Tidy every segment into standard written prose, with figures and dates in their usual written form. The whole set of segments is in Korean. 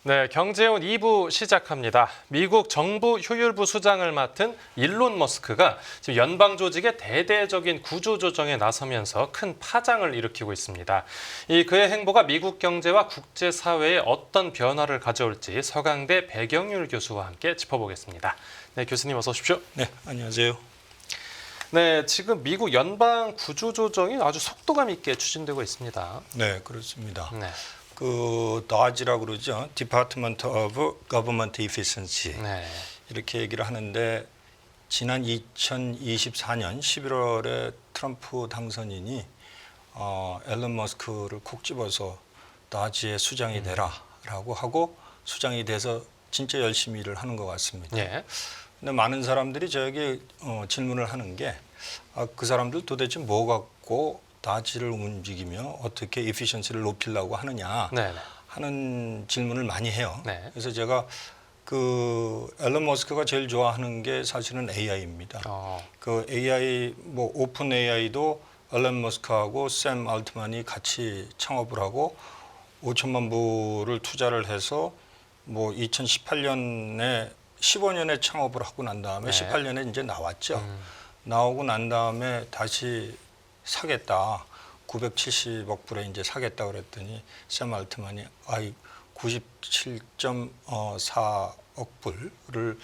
네, 경제온 2부 시작합니다. 미국 정부 효율부 수장을 맡은 일론 머스크가 지금 연방 조직의 대대적인 구조 조정에 나서면서 큰 파장을 일으키고 있습니다. 그의 행보가 미국 경제와 국제 사회에 어떤 변화를 가져올지 서강대 배경률 교수와 함께 짚어보겠습니다. 네, 교수님 어서 오십시오. 네, 안녕하세요. 네, 지금 미국 연방 구조 조정이 아주 속도감 있게 추진되고 있습니다. 네, 그렇습니다. 네. 그 DOGE라고 그러죠. Department of Government Efficiency. 네. 이렇게 얘기를 하는데 지난 2024년 11월에 트럼프 당선인이 앨런 머스크를 콕 집어서 DOGE의 수장이 되라라고 하고 수장이 돼서 진짜 열심히 일을 하는 것 같습니다. 예. 근데 많은 사람들이 저에게 질문을 하는 게 그 사람들 도대체 뭐 갖고 DOGE를 움직이며 어떻게 에피션시를 높이려고 하느냐 네. 하는 질문을 많이 해요. 네. 그래서 제가 그 앨런 머스크가 제일 좋아하는 게 사실은 AI입니다. 그 AI 뭐 오픈 AI도 앨런 머스크하고 샘 알트만이 같이 창업을 하고 5천만 불을 투자를 해서 뭐 2018년에 15년에 창업을 하고 난 다음에 네. 18년에 이제 나왔죠. 나오고 난 다음에 다시 사겠다. 970억 불에 이제 사겠다 그랬더니 샘 알트만이 97.4억 불을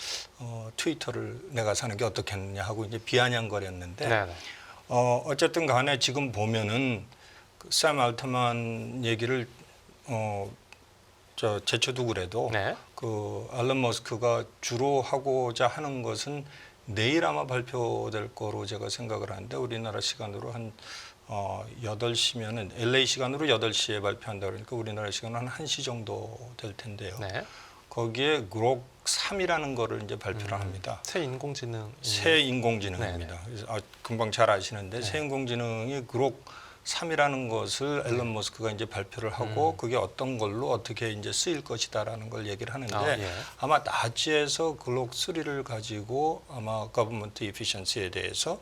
트위터를 내가 사는 게 어떻겠느냐 하고 이제 비아냥거렸는데 네. 어쨌든 간에 지금 보면은 샘 알트만 얘기를 제쳐두고 그래도 네. 그 앨런 머스크가 주로 하고자 하는 것은 내일 아마 발표될 거로 제가 생각을 하는데 우리나라 시간으로 한 8시면은 LA 시간으로 8시에 발표한다 그러니까 우리나라 시간은 한 1시 정도 될 텐데요. 네. 거기에 그록 3이라는 거를 이제 발표를 합니다. 새 인공지능. 새 인공지능입니다. 그래서 금방 잘 아시는데 새 인공지능이 그록 3이라는 것을 앨런 머스크가 이제 발표를 하고 그게 어떤 걸로 어떻게 이제 쓰일 것이다라는 걸 얘기를 하는데 예. 아마 나치에서 그록 3를 가지고 아마 거버먼트 이피션시에 대해서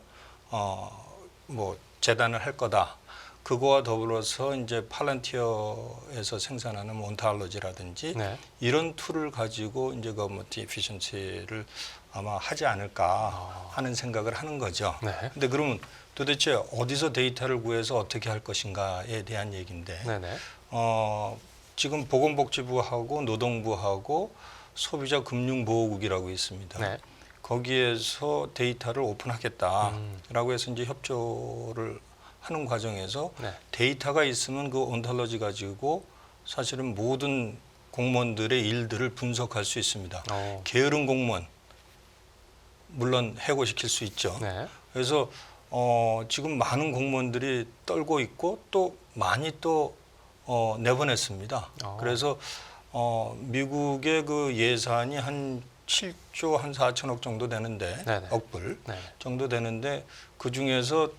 뭐 재단을 할 거다. 그거와 더불어서 이제 팔란티어에서 생산하는 몬탈러지라든지 네. 이런 툴을 가지고 이제 거버먼트 이피션시를 아마 하지 않을까 하는 생각을 하는 거죠. 네. 근데 그러면 도대체 어디서 데이터를 구해서 어떻게 할 것인가에 대한 얘기인데 네네. 지금 보건복지부하고 노동부하고 소비자금융보호국이라고 있습니다. 네. 거기에서 데이터를 오픈하겠다라고 해서 이제 협조를 하는 과정에서 네. 데이터가 있으면 그 온탈러지 가지고 사실은 모든 공무원들의 일들을 분석할 수 있습니다. 게으른 공무원 물론 해고시킬 수 있죠. 네. 그래서 지금 많은 공무원들이 떨고 있고 또 많이 또 내보냈습니다. 그래서 미국의 그 예산이 한 7조 한 4천억 정도 되는데 네네. 억불 네. 정도 되는데 그 중에서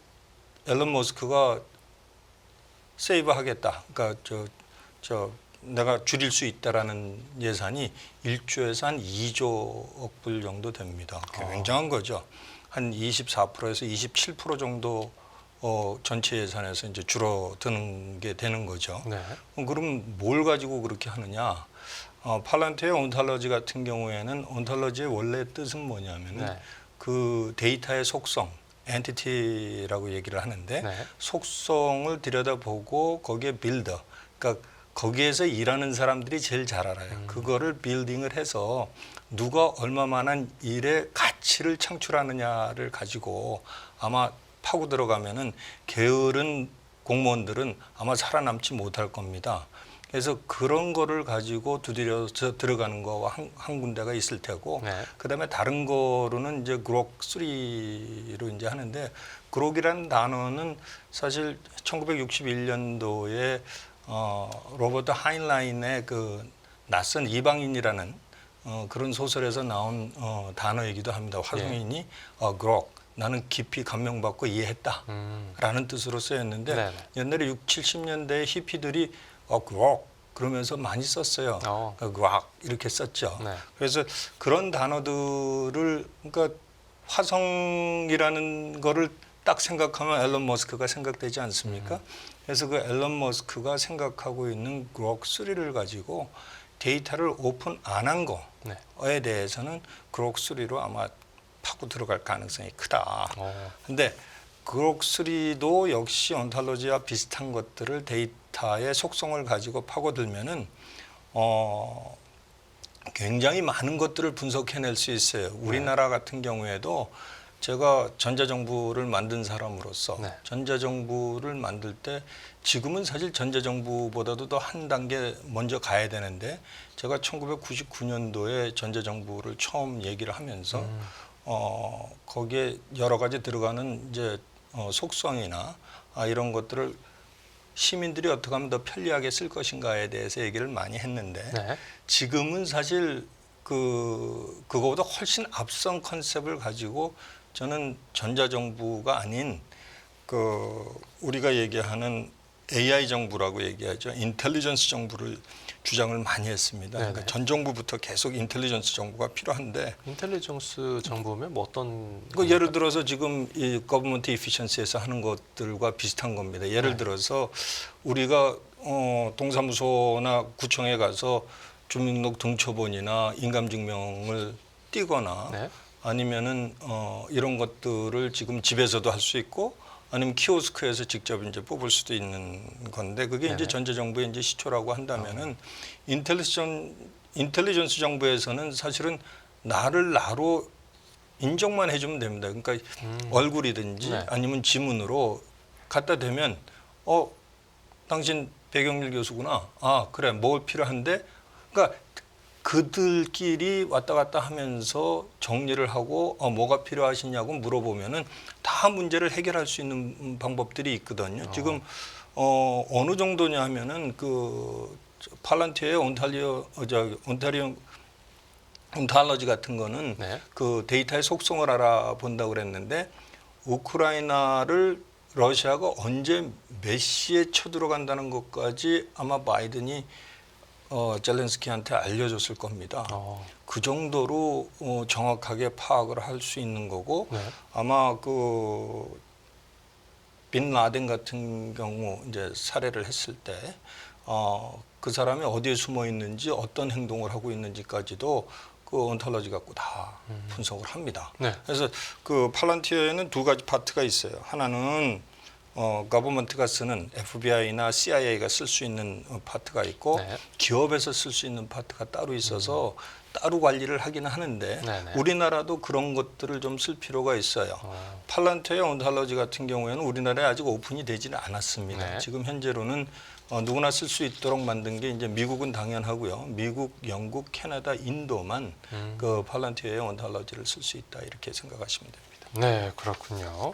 앨런 머스크가 세이브하겠다. 그러니까 내가 줄일 수 있다라는 예산이 1조에서 한 2조 억불 정도 됩니다. 굉장한 거죠. 한 24%에서 27% 정도 전체 예산에서 이제 줄어드는 게 되는 거죠. 네. 그럼 뭘 가지고 그렇게 하느냐? 팔란티어 온탈러지 같은 경우에는 온탈러지의 원래 뜻은 뭐냐면은 네. 그 데이터의 속성, 엔티티라고 얘기를 하는데 네. 속성을 들여다보고 거기에 빌더, 그러니까 거기에서 일하는 사람들이 제일 잘 알아요. 그거를 빌딩을 해서 누가 얼마만한 일의 가치를 창출하느냐를 가지고 아마 파고 들어가면은 게으른 공무원들은 아마 살아남지 못할 겁니다. 그래서 그런 거를 가지고 두드려서 들어가는 거와 한 군데가 있을 테고, 네. 그다음에 다른 거로는 이제 그록 3로 이제 하는데, 그록이라는 단어는 사실 1961년도에 로버트 하인라인의 그 낯선 이방인이라는 그런 소설에서 나온 단어이기도 합니다. 화성인이 그록 나는 깊이 감명받고 이해했다라는 뜻으로 쓰였는데 네네. 옛날에 60, 70년대 히피들이 그록 그러면서 많이 썼어요. 그록 이렇게 썼죠. 네. 그래서 그런 단어들을 그러니까 화성이라는 거를 딱 생각하면 앨런 머스크가 생각되지 않습니까? 그래서 그 앨런 머스크가 생각하고 있는 그록 3를 가지고 데이터를 오픈 안 한 네. 거에 대해서는 그록3로 아마 파고 들어갈 가능성이 크다. 어. 근데 그록3도 역시 온탈러지와 비슷한 것들을 데이터의 속성을 가지고 파고들면은 굉장히 많은 것들을 분석해낼 수 있어요. 우리나라 같은 경우에도 제가 전자정부를 만든 사람으로서 네. 전자정부를 만들 때 지금은 사실 전자정부보다도 더 한 단계 먼저 가야 되는데 제가 1999년도에 전자정부를 처음 얘기를 하면서 거기에 여러 가지 들어가는 이제 속성이나 이런 것들을 시민들이 어떻게 하면 더 편리하게 쓸 것인가에 대해서 얘기를 많이 했는데 네. 지금은 사실 그거보다 훨씬 앞선 컨셉을 가지고 저는 전자정부가 아닌 우리가 얘기하는 AI 정부라고 얘기하죠. 인텔리전스 정부를 주장을 많이 했습니다. 그러니까 전 정부부터 계속 인텔리전스 정부가 필요한데 인텔리전스 정보면 뭐 어떤 예를 들어서 지금 이 거버먼트 이피션시에서 하는 것들과 비슷한 겁니다. 예를 들어서 우리가 동사무소나 구청에 가서 주민등록 등초본이나 인감증명을 띄거나 네. 아니면은 이런 것들을 지금 집에서도 할 수 있고 아니면 키오스크에서 직접 이제 뽑을 수도 있는 건데 그게 이제 전자정부의 이제 시초라고 한다면은 인텔리전스 정부에서는 사실은 나로 인정만 해주면 됩니다. 그러니까 얼굴이든지 네. 아니면 지문으로 갖다 대면 당신 배경일 교수구나. 아 그래 뭘 필요한데 그러니까 그들끼리 왔다 갔다 하면서 정리를 하고 뭐가 필요하시냐고 물어보면은 다 문제를 해결할 수 있는 방법들이 있거든요. 지금 어느 정도냐 하면은 팔란티어의 온탈러지 같은 거는 네. 그 데이터의 속성을 알아본다고 그랬는데 우크라이나를 러시아가 언제 몇 시에 쳐들어간다는 것까지 아마 바이든이 젤렌스키한테 알려줬을 겁니다. 그 정도로 정확하게 파악을 할 수 있는 거고 네. 아마 빈 라덴 같은 경우 이제 살해를 했을 때 그 사람이 어디에 숨어 있는지 어떤 행동을 하고 있는지까지도 그 온탈러지 갖고 다 분석을 합니다. 네. 그래서 그 팔란티어에는 두 가지 파트가 있어요. 하나는 거버먼트가 쓰는 FBI나 CIA가 쓸 수 있는 파트가 있고 네. 기업에서 쓸 수 있는 파트가 따로 있어서 따로 관리를 하기는 하는데 네네. 우리나라도 그런 것들을 좀 쓸 필요가 있어요. 팔란티어의 온탈러지 같은 경우에는 우리나라에 아직 오픈이 되지는 않았습니다. 네. 지금 현재로는 누구나 쓸 수 있도록 만든 게 이제 미국은 당연하고요. 미국, 영국, 캐나다, 인도만 그 팔란티어의 온탈러지를 쓸 수 있다 이렇게 생각하시면 됩니다. 네, 그렇군요.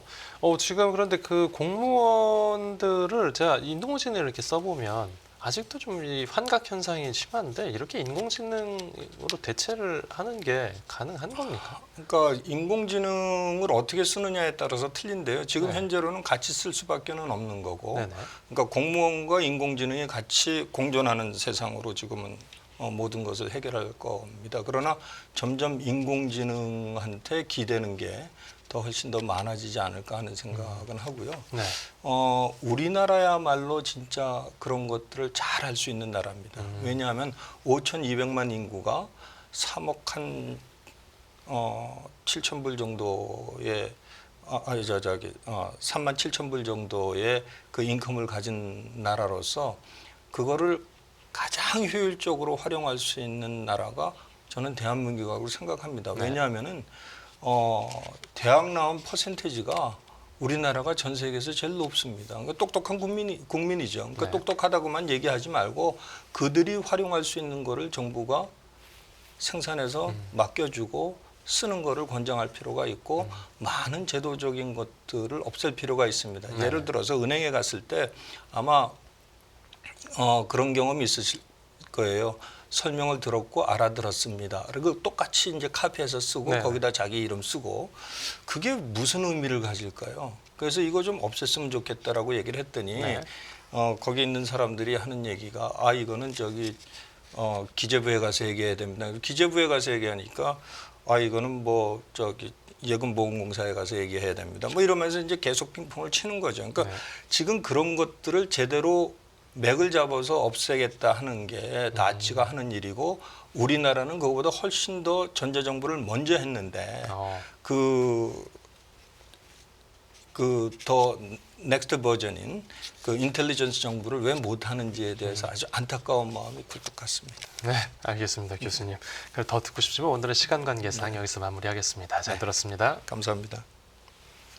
지금 그런데 그 공무원들을 제가 인공지능을 이렇게 써보면 아직도 좀 이 환각 현상이 심한데 이렇게 인공지능으로 대체를 하는 게 가능한 겁니까? 그러니까 인공지능을 어떻게 쓰느냐에 따라서 틀린데요. 지금 네. 현재로는 같이 쓸 수밖에는 없는 거고, 네네. 그러니까 공무원과 인공지능이 같이 공존하는 세상으로 지금은 모든 것을 해결할 겁니다. 그러나 점점 인공지능한테 기대는 게 더 훨씬 더 많아지지 않을까 하는 생각은 하고요. 네. 우리나라야말로 진짜 그런 것들을 잘 할 수 있는 나라입니다. 왜냐하면 5,200만 인구가 3억 한 7천 불 정도의 3만 7천 불 정도의 그 인컴을 가진 나라로서 그거를 가장 효율적으로 활용할 수 있는 나라가 저는 대한민국이라고 생각합니다. 네. 왜냐하면은 대학 나온 퍼센테이지가 우리나라가 전 세계에서 제일 높습니다. 그러니까 똑똑한 국민이죠. 그러니까 네. 똑똑하다고만 얘기하지 말고 그들이 활용할 수 있는 거를 정부가 생산해서 맡겨주고 쓰는 거를 권장할 필요가 있고 많은 제도적인 것들을 없앨 필요가 있습니다. 네. 예를 들어서 은행에 갔을 때 아마 그런 경험이 있으실 거예요. 설명을 들었고 알아들었습니다. 그리고 똑같이 이제 카피해서 쓰고 네. 거기다 자기 이름 쓰고 그게 무슨 의미를 가질까요? 그래서 이거 좀 없앴으면 좋겠다라고 얘기를 했더니 네. 거기 있는 사람들이 하는 얘기가 이거는 기재부에 가서 얘기해야 됩니다. 기재부에 가서 얘기하니까 이거는 예금보험공사에 가서 얘기해야 됩니다. 뭐 이러면서 이제 계속 핑퐁을 치는 거죠. 그러니까 네. 지금 그런 것들을 제대로 맥을 잡아서 없애겠다 하는 게 나치가 하는 일이고 우리나라는 그거보다 훨씬 더 전자정부를 먼저 했는데 더 넥스트 버전인 그 인텔리전스 정부를 왜 못하는지에 대해서 아주 안타까운 마음이 굴뚝 같습니다. 네, 알겠습니다, 교수님. 더 듣고 싶지만 오늘은 시간 관계상 여기서 마무리하겠습니다. 잘 들었습니다. 감사합니다.